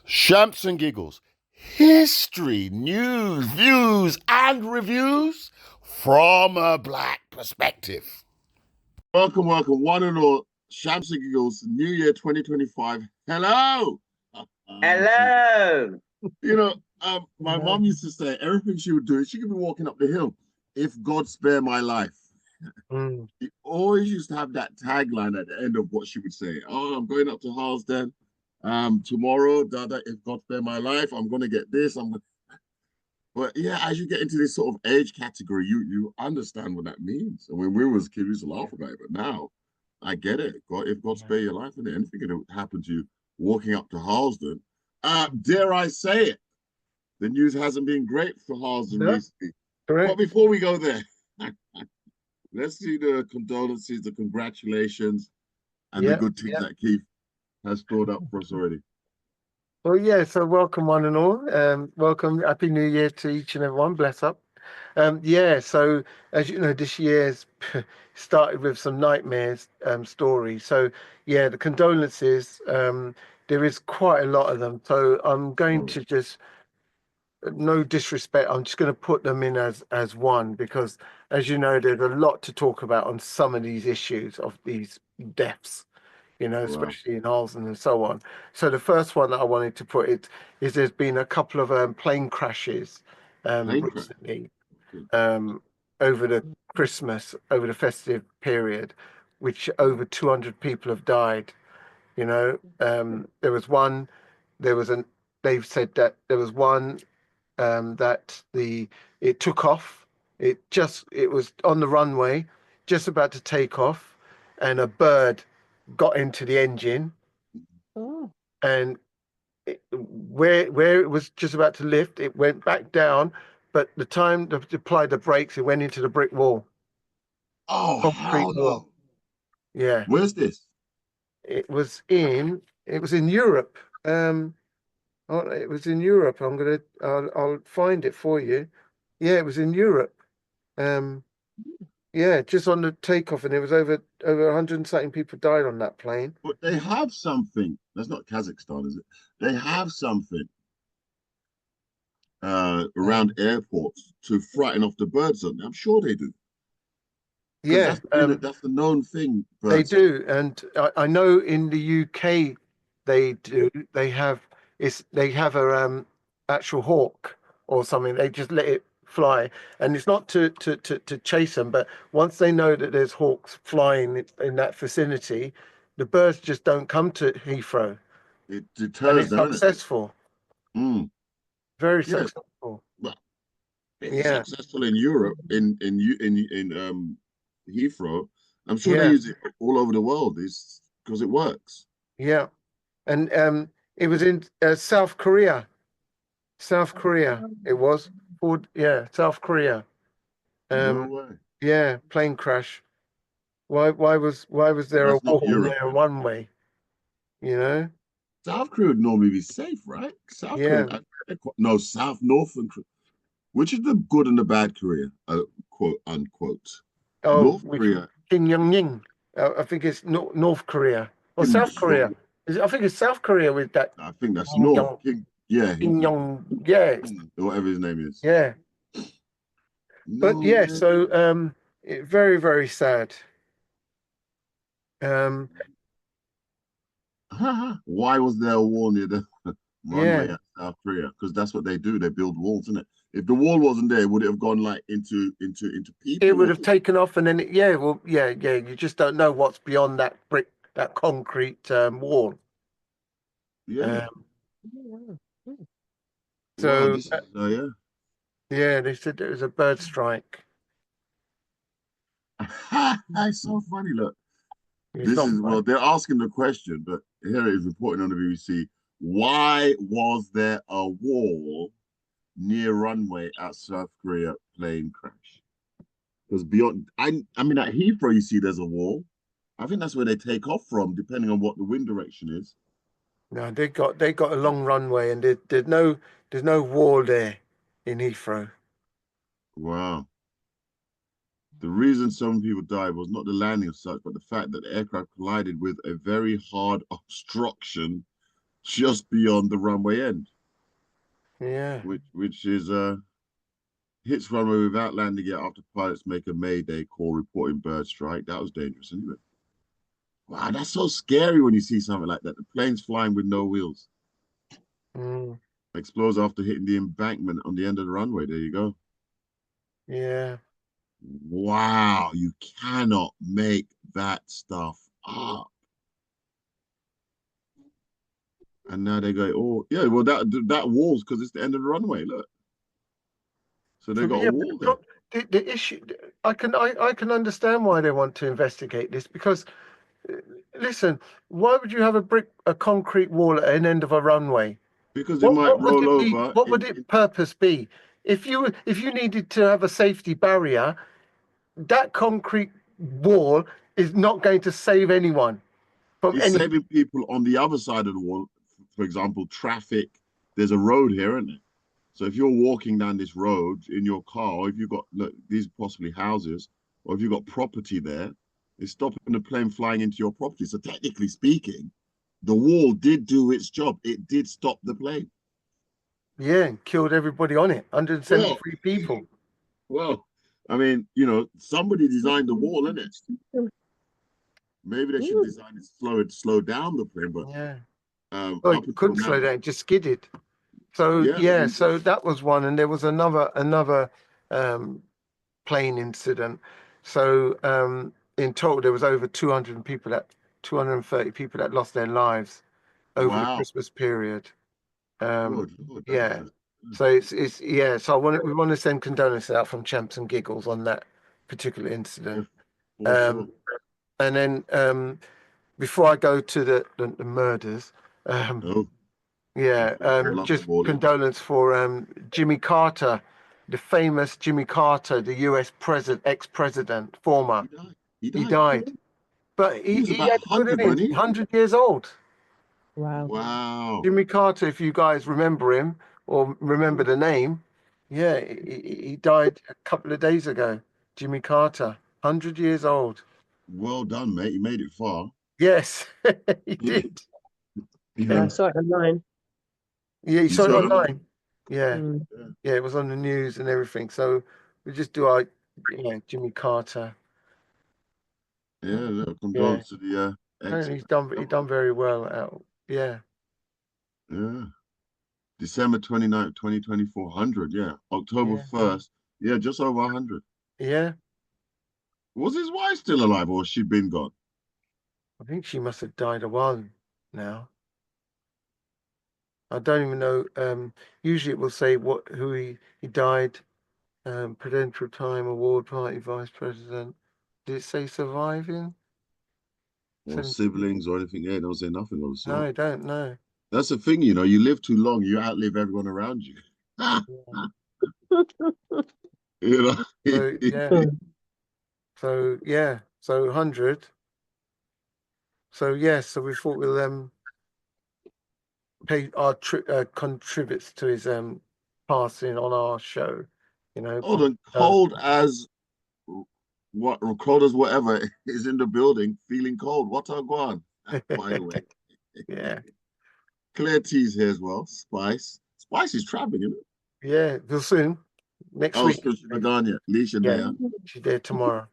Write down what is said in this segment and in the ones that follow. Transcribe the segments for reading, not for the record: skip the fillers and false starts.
Shamps and giggles, history, news, views, and reviews from a black perspective. Welcome, one and all. Shams and Giggles, New Year 2025. Hello. Hello. My mom used to say everything she would do, she could be walking up the hill. If God spare my life. She always used to have that tagline at the end of what she would say. Oh, I'm going up to Harlesden tomorrow. Dada, if God spare my life, I'm going to get this. But yeah, as you get into this sort of age category, you understand what that means. And when we was kids, we used to laugh about it. But now I get it. God, if God spare your life, and anything could happen to you walking up to Harlesden. Dare I say it? The news hasn't been great for Harlesden recently. Correct. But before we go there, let's see the condolences, the congratulations, and the good things that Keith has stored up for us already. Well, yeah, so welcome one and all. Welcome, Happy New Year to each and everyone. Bless up. So as you know, this year's started with some nightmares stories. So yeah, the condolences, there is quite a lot of them. So I'm going to just, no disrespect, I'm just going to put them in as one because, as you know, there's a lot to talk about on some of these issues of these deaths. Especially in Harlesden and so on. So the first one that I wanted to put it is there's been a couple of plane crashes recently over the over the festive period, which over 200 people have died. There was one, they've said that there was one that it took off. It was on the runway, just about to take off, and a bird got into the engine, and where it was just about to lift, it went back down. But the time to apply the brakes, it went into the brick wall. Oh, hell no! Yeah. Where's this? It was in Europe. It was in Europe. I'll find it for you. Yeah, it was in Europe. Yeah, just on the takeoff, and it was over 100 and something people died on that plane. But they have something. That's not Kazakhstan, is it? They have something around airports to frighten off the birds. I'm sure they do. Yeah, that's the known thing. They do, and I know in the UK they do. They have a actual hawk or something. They just let it fly, and it's not to chase them, but once they know that there's hawks flying in that vicinity, the birds just don't come to Heathrow. It deters them. And it's successful. Very successful. Well, it's successful in Europe, in Heathrow. I'm sure they use it all over the world. It's because it works. Yeah, and it was in South Korea. South Korea. It was South Korea. No way. Yeah, plane crash. Why was there a wall there one way? South Korea would normally be safe, right? South Korea. No, South, North, and which is the good and the bad Korea, quote unquote. Oh, North Korea. Kim Jong-un. I think it's North Korea or South Korea. I think it's South Korea with that. I think that's North. Kim Jong, yeah, whatever his name is. Yeah. No, but yeah, so very, very sad. Why was there a wall near the runway at South Korea? Because that's what they do. They build walls, isn't it? If the wall wasn't there, would it have gone like into people? It would have taken off, and then you just don't know what's beyond that concrete wall. Yeah. So they said it was a bird strike. That's so funny. Look, they're asking the question, but here it is reporting on the BBC. Why was there a wall near runway at South Korea plane crash? Because beyond, I mean, at Heathrow, you see there's a wall. I think that's where they take off from, depending on what the wind direction is. No, they got a long runway, and there's no wall there in Heathrow. Wow. The reason some people died was not the landing as such, but the fact that the aircraft collided with a very hard obstruction just beyond the runway end, Yeah. which is hits runway without landing yet after pilots make a mayday call reporting bird strike. That was dangerous, isn't it? Wow, that's so scary when you see something like that. The plane's flying with no wheels. Mm, Explodes after hitting the embankment on the end of the runway. There you go. yeah. Wow, you cannot make that stuff up. And now they go, oh yeah, well that wall's because it's the end of the runway. Look, so they So got a yeah, wall there the issue, I can understand why they want to investigate this because uh, listen, why would you have a concrete wall at an end of a runway? because it might What would roll it be? over What would in, its purpose be? If you needed to have a safety barrier, that concrete wall is not going to save anyone from it's anything. saving people on the other side of the wall. For example, traffic. There's a road here, isn't there? So if you're walking down this road in your car, or if you've got look, these possibly houses, or if you've got property there, it's stopping the plane flying into your property. So technically speaking, the wall did do its job. It did stop the plane. Yeah, and killed everybody on it. Well, 173 people. well, I mean, somebody designed the wall, isn't it? Maybe they should design it slow down the plane, but Yeah. Oh, up it until couldn't slow now, down, just skidded. So yeah, yeah, so that was one, and there was another um, plane incident. So in total, there was over 230 people that lost their lives over the wow, Christmas period. Um, good Lord, that's yeah. interesting. So it's yeah. So we want to send condolences out from Champs and Giggles on that particular Yeah, incident. for sure. Um, and then before I go to the murders, um, Oh, yeah, before you go lumber just balling, condolence for Jimmy Carter, the famous Jimmy Carter, the U.S. ex-president, former. he died. He He died. died, but He was he about had a good 100, innings. wasn't he? 100 years old. Wow. Wow. Jimmy Carter, if you guys remember him or remember the name, yeah, he died a couple of days ago. Jimmy Carter, 100 years old. Well done, mate. You made it far. Yes, he did. Yeah, I Yeah. saw it online. Yeah, you You saw it saw it? online. Yeah, Mm. Yeah. yeah, it was on the news and everything. So we just do our, Jimmy Carter. Yeah. Look, Yeah, condolences to the ex. and he done very well. Out. Yeah, Yeah. December 29th, 2024, 100. Yeah. October yeah, 1st. Yeah, just over 100. yeah. Was his wife still alive or has she been gone? I think she must have died a while now. I don't even know. Usually it will say who he died. Presidential Time Award Party Vice President. Did it say surviving? Or 70. siblings or anything? Yeah, don't say nothing of the No, sort. I don't know. That's the thing, you live too long, you outlive everyone around you. Yeah. You know? So yeah. So yeah. So 100. So yeah. So we thought we'll pay our contributes to his passing on our show. Hold on, cold as cold as whatever is in the building, feeling cold. What a go on, by the way. Yeah. Clear teas here as well. Spice. Spice is traveling, isn't it? Yeah. Till soon. Next Oh, week. still she's not gone yet. Leisha Yeah. there. She's there tomorrow.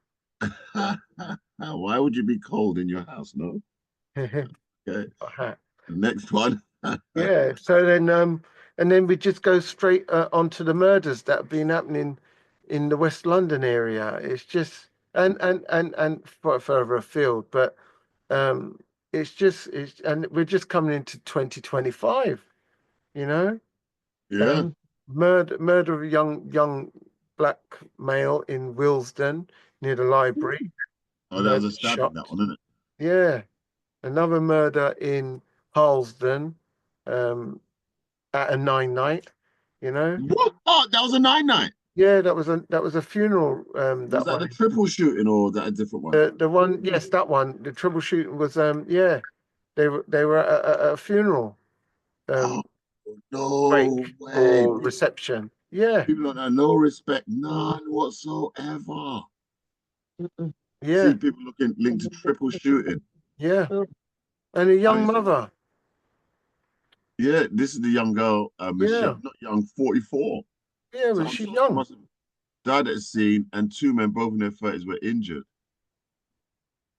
Why would you be cold in your house? No. Okay. Hat. The next one. Yeah. So then and then we just go straight onto the murders that have been happening in the West London area. It's just and further afield, but um and we're just coming into 2025, you know. Yeah. Murder of a young black male in Willesden near the library. Oh, that was Murder a stabbing, shot. that one, isn't it? Yeah. Another murder in Harlesden, at a nine night, you know. What? Oh, that was a 9-9. Yeah, that was a funeral. Was That that one. the triple shooting or was that a different one? The one, yes, that one. The troubleshooting was yeah. They were at a funeral Oh, break no way. or reception. Yeah, People don't have no respect, none whatsoever. Mm-mm. yeah, See people looking linked to triple shooting. yeah. Oh, And a I young mean, mother. Yeah, this is the young girl, Yeah. Michelle, not young, 44. Yeah, So well, I'm she's sure she young. must have died at the scene, and two men, both in their 30s, were injured.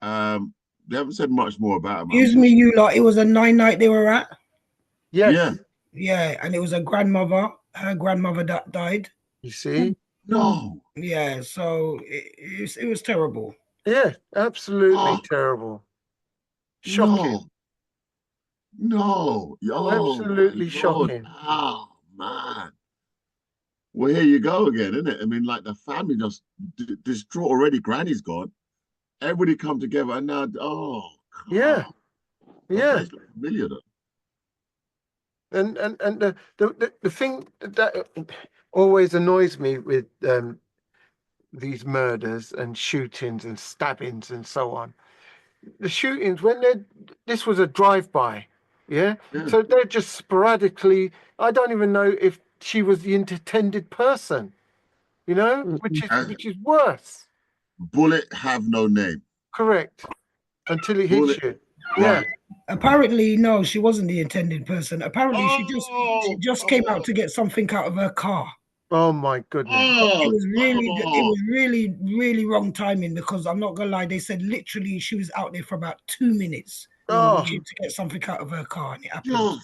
They haven't said much more about him. I'm Excuse sure me, she, you lot. It was a 9 night they were at. yeah. Yes. Yeah, and it was a grandmother. Her grandmother that died. You see? No. Yeah, so it was terrible. Yeah, absolutely Oh, terrible. Shocking. no. No. Oh, my Absolutely Lord. shocking. Oh, man. Well, here you go again, isn't it? I mean, like the family just distraught already. Granny's gone. Everybody come together, and now, oh, Yeah. God. Her Yeah. face looks familiar, though. And the thing that always annoys me with these murders and shootings and stabbings and so on, the shootings when this was a drive-by, yeah, Yeah. so they're just sporadically. I don't even know if she was the intended person, you know, Mm-mm. which is worse. Bullet have no name. Correct. Until it hits Bullet, you. Yeah. right. Apparently, no, she wasn't the intended person. Apparently, she Oh, just come came out on. to get something out of her car. Oh my goodness. It Oh, was come really, on. really wrong timing because I'm not gonna lie. They said literally she was out there for about 2 minutes. Oh, She came to get something out of her car, and it happened. Just,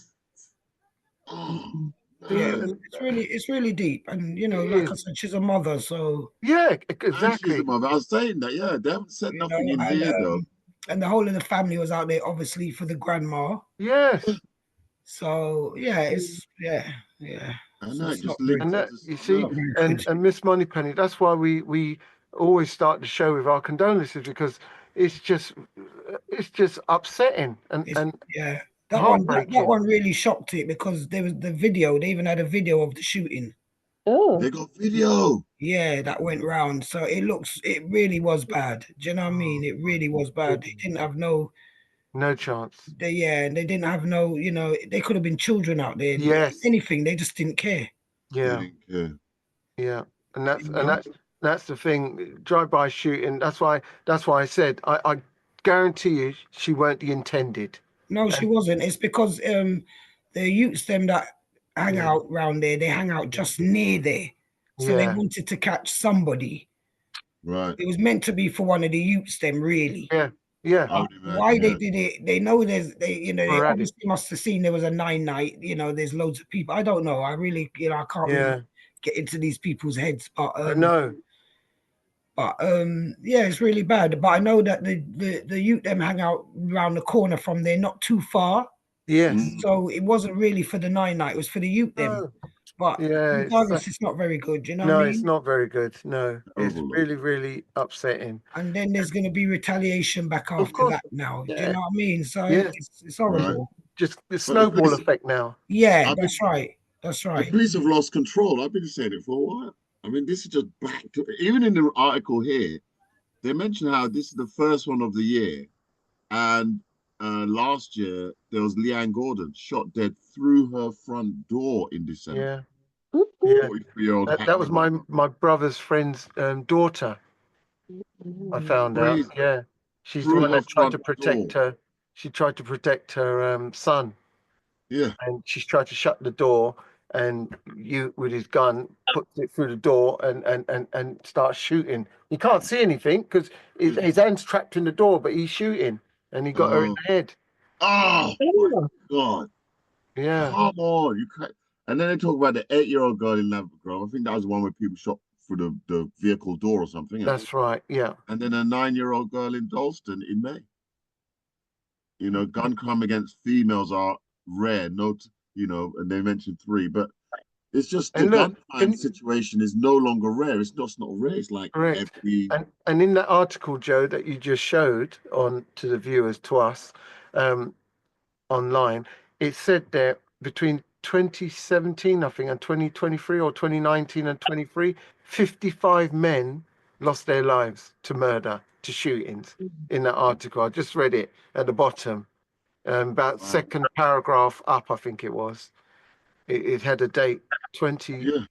oh, Mm-mm. see, Yeah, man. it's really deep, and it like I is. said, she's a mother, so Yeah, And she's a exactly. mother. I was saying that, yeah, they haven't said you nothing know, in here, though. and the whole of the family was out there, obviously for the grandma. Yes. So yeah, yeah. I So know, it it's not just very, And links that into you something see, else. very and good. Miss Moneypenny, that's why we always start the show with our condolences because it's just upsetting It's, and yeah, that heartbreaking. one really shocked it because there was the video. They even had a video of the shooting. Oh, They got video. Yeah, that went round. So it really was bad. Do you know what I mean? Oh It my really was bad. They goodness. didn't have no, No chance. they didn't have no, they could have been children out there, Yes. anything. They just didn't care. They Yeah. didn't care. Yeah. And that's You and know? that's the thing. Drive-by shooting. That's why I said I guarantee you she weren't the intended. No, she And wasn't. It's because the youths them that hang yeah. out round there, they hang out just near there. So they Yeah. wanted to catch somebody. Right. It was meant to be for one of the youths them, really. Yeah. Yeah. I But would why imagine, they yeah. did it, they know they Sporadic. obviously must have seen there was a 9 night, there's loads of people. I don't know. I really, I can't really Yeah. get into these people's heads. I know. Yeah, it's really bad. But I know that the youth them hang out around the corner from there, not too far. Yes. Mm, So it wasn't really for the 9 night, it was for the youth them. Oh, But yeah. regardless, it's not very good, you know what I No, it's mean? not very good. No, it's terrible, look. really, really upsetting. And then there's going to be retaliation back Of after course. that now. Do you Yeah. know what I mean? So Yeah. it's Right. horrible. Just the But the snowball police, effect now. Yeah, I mean, that's right. That's the right. police have lost control. I've been saying it for a while. I mean, this is just back to, even in the article here, they mention how this is the first one of the year. And last year, there was Leanne Gordon shot dead through her front door in December. Yeah. mm-mm. Yeah. 43-year-old That was Hackney. my brother's friend's daughter. I found out. Crazy. Yeah. She's the Through one her that tried to front protect door. her. She tried to protect her son, Yeah. and she's tried to shut the door. And you, with his gun, puts it through the door and starts shooting. You can't see anything because his hand's trapped in the door, but he's shooting, and he got her in Oh, the head. oh my Oh, God. Yeah. Come on. You can't. And then they talk about the 8-year-old girl in Lavender Grove. I think that was the one where people shot through the vehicle door or something. Isn't it? That's right. Yeah. And then a 9-year-old girl in Dalston in May. Gun crime against females are rare. And they mentioned 3, but it's just the And look, gun crime situation is no longer rare. It's just not rare. It's like correct. every. And in that article, Joe, that you just showed on to the viewers, to us, online, it said there between 2017, I think, and 2023, or 2019 and 23, 55 men lost their lives to murder, to shootings in that article. I just read it at the bottom, about Wow. second paragraph up, I think it was. It had a date, 20, Yeah.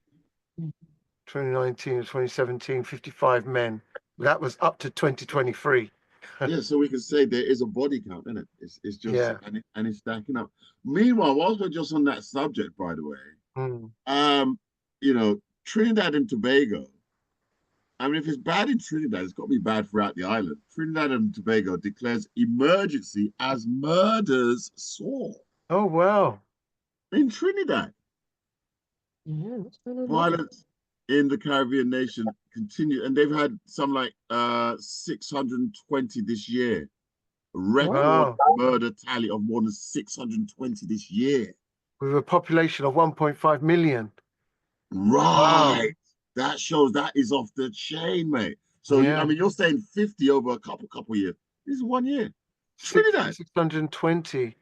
2019 or 2017, 55 men. That was up to 2023. Yeah, so we can say there is a body count, isn't it? It's just Yeah. and it's stacking up. Meanwhile, whilst we're just on that subject, by the way, Mm. you know, Trinidad and Tobago. I mean, if it's bad in Trinidad, it's got to be bad throughout the island. Trinidad and Tobago declares emergency as murders soar Oh wow. in Trinidad. Yeah, what's going on there? Violence in the Caribbean nation continue, and they've had some like 620 this year. A record Wow. murder tally of more than 620 this year. With a population of 1.5 million. Right. That shows that is off the chain, mate. So Yeah. I mean, you're saying 50 over a couple years. This is 1 year. Trinidad. 620.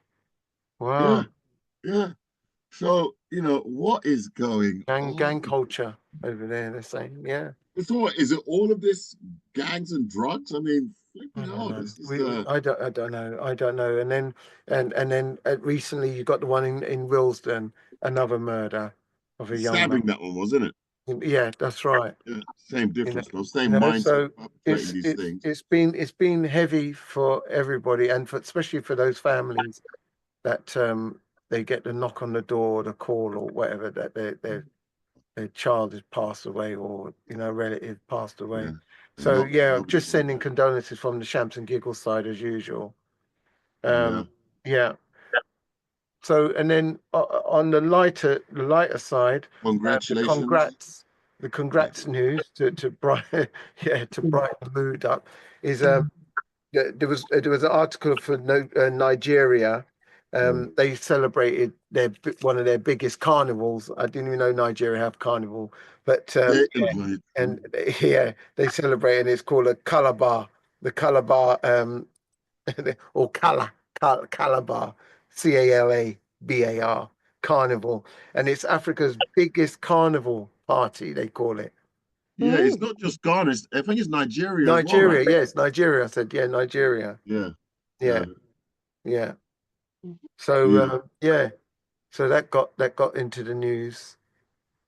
Wow. Yeah. So, you know, what is going Gang on? culture over there, they're saying. Yeah. So what, is it all of this gangs and drugs? I mean, I flipping don't hell, know. this is I don't know. I don't know. And then recently you got the one in Willesden, another murder of a young man. stabbing that one, wasn't it? Yeah, that's right. Yeah, same You know, difference, though. Same mindset so perpetrating these things. it's been heavy for everybody, and especially for those families that they get the knock on the door, the call or whatever, that their child has passed away, or relative passed away. Yeah. So Not yeah, nobody just wants sending that. condolences from the Shams and Giggles side as usual. Yeah. Yeah. So, and then on the lighter side, the Congratulations. congrats news to brighten to brighten the mood up is there was an article for Nigeria. They celebrated one of their biggest carnivals. I didn't even know Nigeria have carnival, but and yeah, they celebrate, and it's called a Calabar, the Calabar or Calabar, Calabar Carnival, and it's Africa's biggest carnival party. They call it. Yeah, it's not just Ghana. I think it's Nigeria as well, Nigeria, right? yes, Nigeria. I said, yeah, Nigeria. Yeah. Yeah, yeah. So Yeah. yeah, so that got into the news.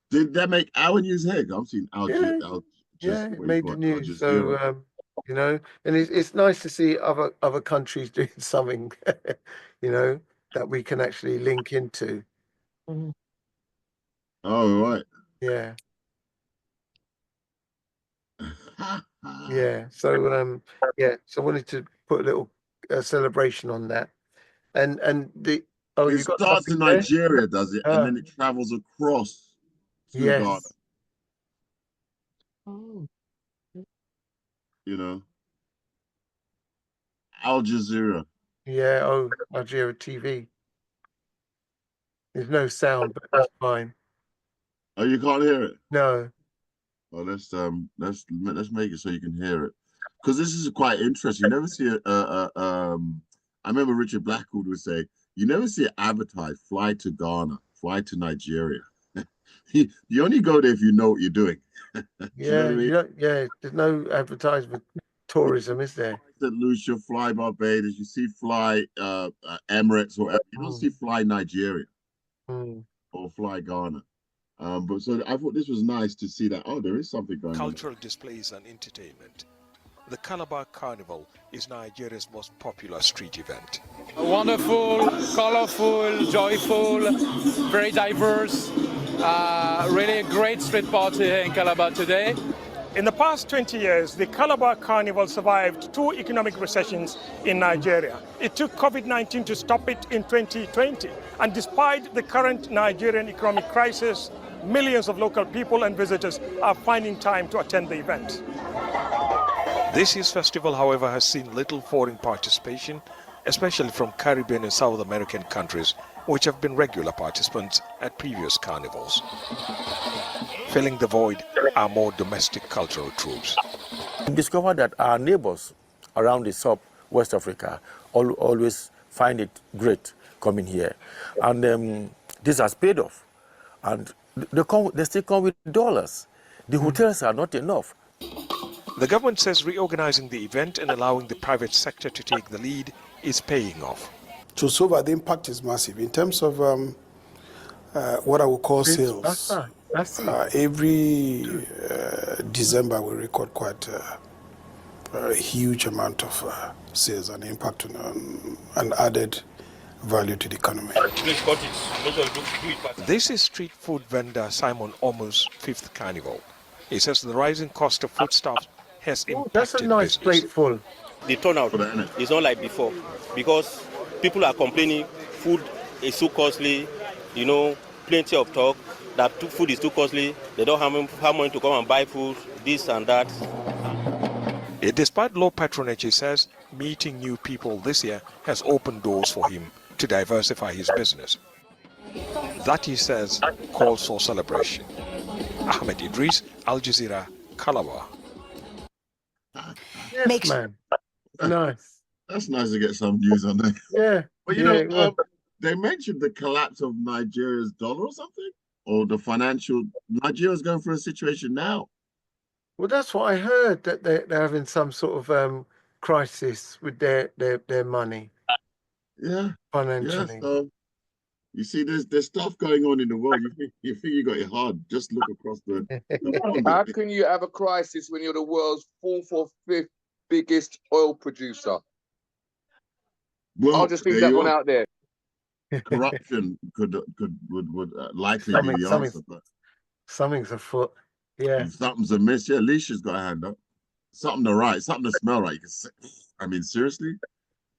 Did that make our news here? I'm seeing Yeah, just yeah, it what you made call the it, Al news. So Jazeera. and it's nice to see other countries doing something, that we can actually link into. Oh, right. Yeah, yeah. So so I wanted to put a little celebration on that. And It you got starts something in there? Nigeria, does it? And then it travels across to Ghana, Yes. Oh, you know. Al Jazeera. Yeah. Oh, Nigeria TV. There's no sound, but that's fine. Oh, you can't hear it? No. Well, let's make it so you can hear it. Because this is quite interesting. You never see I remember Richard Blackwood would say, you never see it advertised, fly to Ghana, fly to Nigeria. You only go there if you know what you're doing. Do you know what I mean? Yeah. There's no advertisement tourism, is there? St. Lucia, fly Barbados, you see fly Emirates, or you don't see fly Nigeria or fly Ghana. But so I thought this was nice to see that, there is something going on. Cultural displays and entertainment. The Calabar Carnival is Nigeria's most popular street event. Wonderful, colorful, joyful, very diverse. Really a great street party here in Calabar today. In the past 20 years, the Calabar Carnival survived 2 economic recessions in Nigeria. It took COVID-19 to stop it in 2020. And despite the current Nigerian economic crisis, millions of local people and visitors are finding time to attend the event. This year's festival, however, has seen little foreign participation, especially from Caribbean and South American countries, which have been regular participants at previous carnivals. Filling the void are more domestic cultural troops. We discovered that our neighbors around the sub-West Africa always find it great coming here. And this has paid off. And they still come with dollars. The hotels are not enough. The government says reorganizing the event and allowing the private sector to take the lead is paying off. To Soba, the impact is massive in terms of what I would call sales. Every December we record quite a huge amount of sales and impact on and added value to the economy. This is street food vendor Simon Omo's fifth carnival. He says the rising cost of foodstuffs has Oh, that's a impacted nice business. plateful. The turnout is not like before because people are complaining food is too costly, you know, plenty of talk that food is too costly, they don't have money to come and buy food, this and that. Despite low patronage, he says meeting new people this year has opened doors for him to diversify his business. That, he says, calls for celebration. Ahmed Idris, Al Jazeera, Calabar. Yes, man. Nice. That's nice to get some news on that. Yeah. But you yeah, know, they mentioned the collapse of Nigeria's dollar or something, or the financial. Nigeria's going through a situation now. well, that's what I heard, that they're having some sort of crisis with their money Yeah, yeah. financially. So you see, there's stuff going on in the world. You think you got it hard? Just look across the pond. How can you have a crisis when you're the world's fourth or fifth biggest oil producer? Well, I'll just leave there that you one are. out there. Corruption would likely be the answer, but Something's afoot. Yeah. if something's amiss. Yeah, Alicia's got a hand up. Something to right, something to smell right. You can say, I mean, seriously,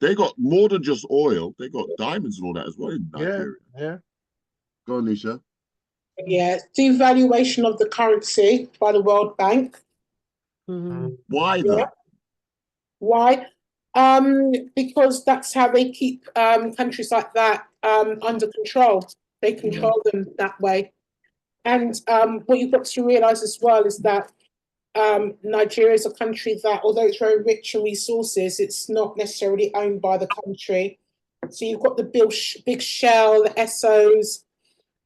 they got more than just oil. They got diamonds and all that as well in Nigeria. Yeah. Go on, Alicia. Yeah, devaluation of the currency by the World Bank. Why though? Yeah. Why? Because that's how they keep countries like that under control. They control them that way. And what you've got to realize as well is that Nigeria is a country that, although it's very rich in resources, it's not necessarily owned by the country. So you've got the big Shell, the Essos,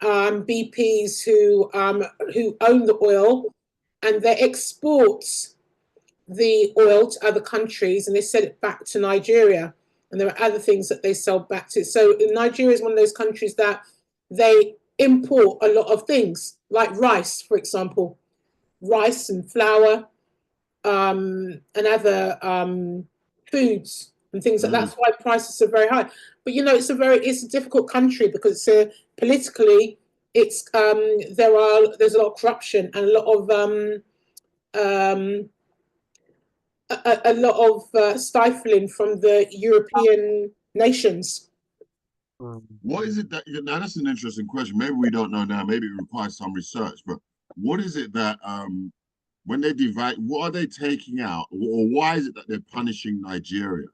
BPs who own the oil, and they export the oil to other countries and they sell it back to Nigeria. And there are other things that they sell back to. So Nigeria is one of those countries that they import a lot of things, like rice, for example, rice and flour, and other foods and things like that. That's why prices are very high. But you know, it's a difficult country because politically, there's a lot of corruption and a lot of stifling from the European nations. What is it that now? That's an interesting question. Maybe we don't know now. Maybe it requires some research. But what is it that when they divide, what are they taking out, or why is it that they're punishing Nigeria?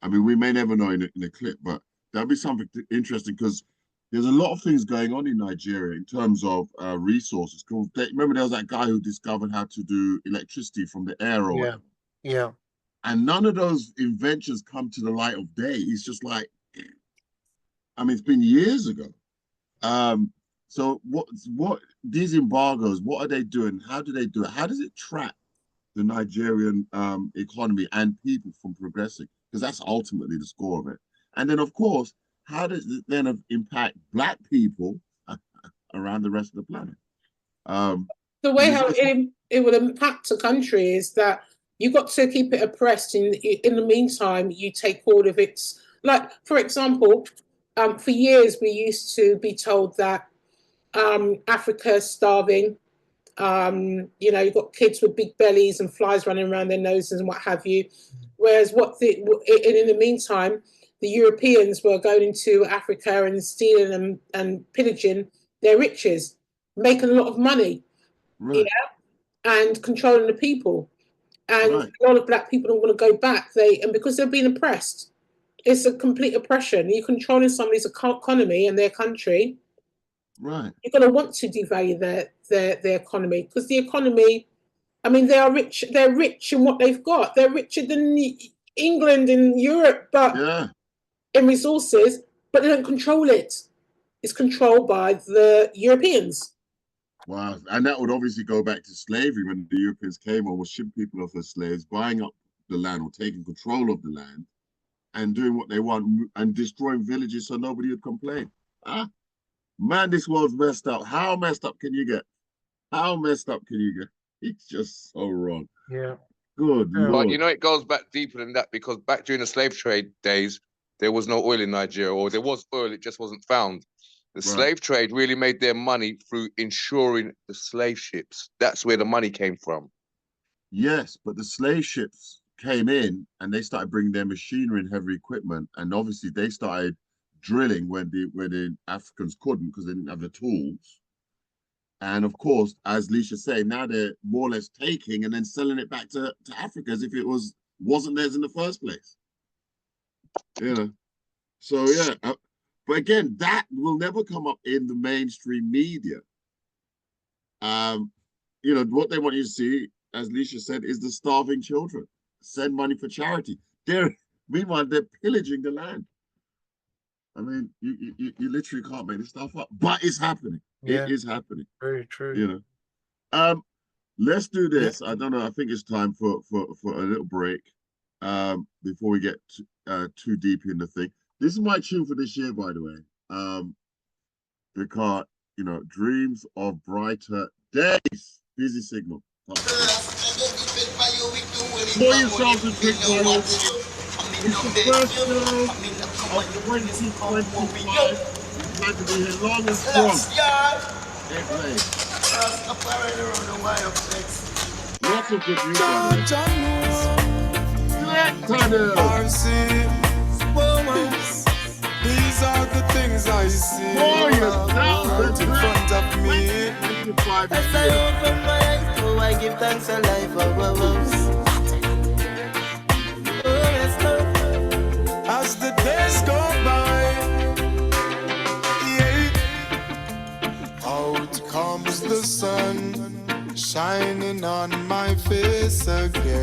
I mean, we may never know in a clip, but that'll be something interesting because there's a lot of things going on in Nigeria in terms of resources. Remember, there was that guy who discovered how to do electricity from the air or whatever. Yeah. And none of those inventions come to the light of day. It's just like, I mean, it's been years ago. So what these embargoes, what are they doing? How do they do it? How does it trap the Nigerian economy and people from progressing? Because that's ultimately the score of it. And then, of course, how does it then impact Black people around the rest of the planet? The way how it would impact a country is that you've got to keep it oppressed. In the meantime, you take all of its, like, for example, for years we used to be told that Africa's starving. You know, you've got kids with big bellies and flies running around their noses and what have you. Whereas in the meantime, the Europeans were going into Africa and stealing and pillaging their riches, making a lot of money, yeah, and controlling the people. And a lot of Black people don't want to go back. And because they're being oppressed, it's a complete oppression. You're controlling somebody's economy and their country. Right. You're going to want to devalue their economy because the economy, I mean, they are rich. They're rich in what they've got. They're richer than England and Europe, but in resources, but they don't control it. It's controlled by the Europeans. Wow. And that would obviously go back to slavery when the Europeans came over, shipping people off as slaves, buying up the land or taking control of the land and doing what they want and destroying villages so nobody would complain. Man, this world's messed up. How messed up can you get? How messed up can you get? It's just so wrong. Yeah. Good But Lord. you know, it goes back deeper than that, because back during the slave trade days, there was no oil in Nigeria, or there was oil, it just wasn't found. The slave trade really made their money through insuring the slave ships. That's where the money came from. Yes, but the slave ships came in and they started bringing their machinery and heavy equipment, and obviously they started drilling when the Africans couldn't because they didn't have the tools. And of course, as Leisha said, now they're more or less taking and then selling it back to Africa as if it wasn't theirs in the first place. You know, so yeah. But again, that will never come up in the mainstream media. You know, what they want you to see, as Leisha said, is the starving children. Send money for charity. Meanwhile, they're pillaging the land. I mean, you literally can't make this stuff up, but it's happening. Yeah. It is happening. Very true. You know, let's do this. I don't know. I think it's time for a little break before we get too deep in the thing. This is my tune for this year, by the way, because you know, dreams of brighter days. Busy signal. Pour yourselves a drink, boys. It's the first show of 2025. We'd like to be here long and strong. Hey, play. Lots of good news, by the way. These are the things I see right in front of me. As I open my eyes, oh, I give thanks for life. As the days go by, out comes the sun, shining on my face again.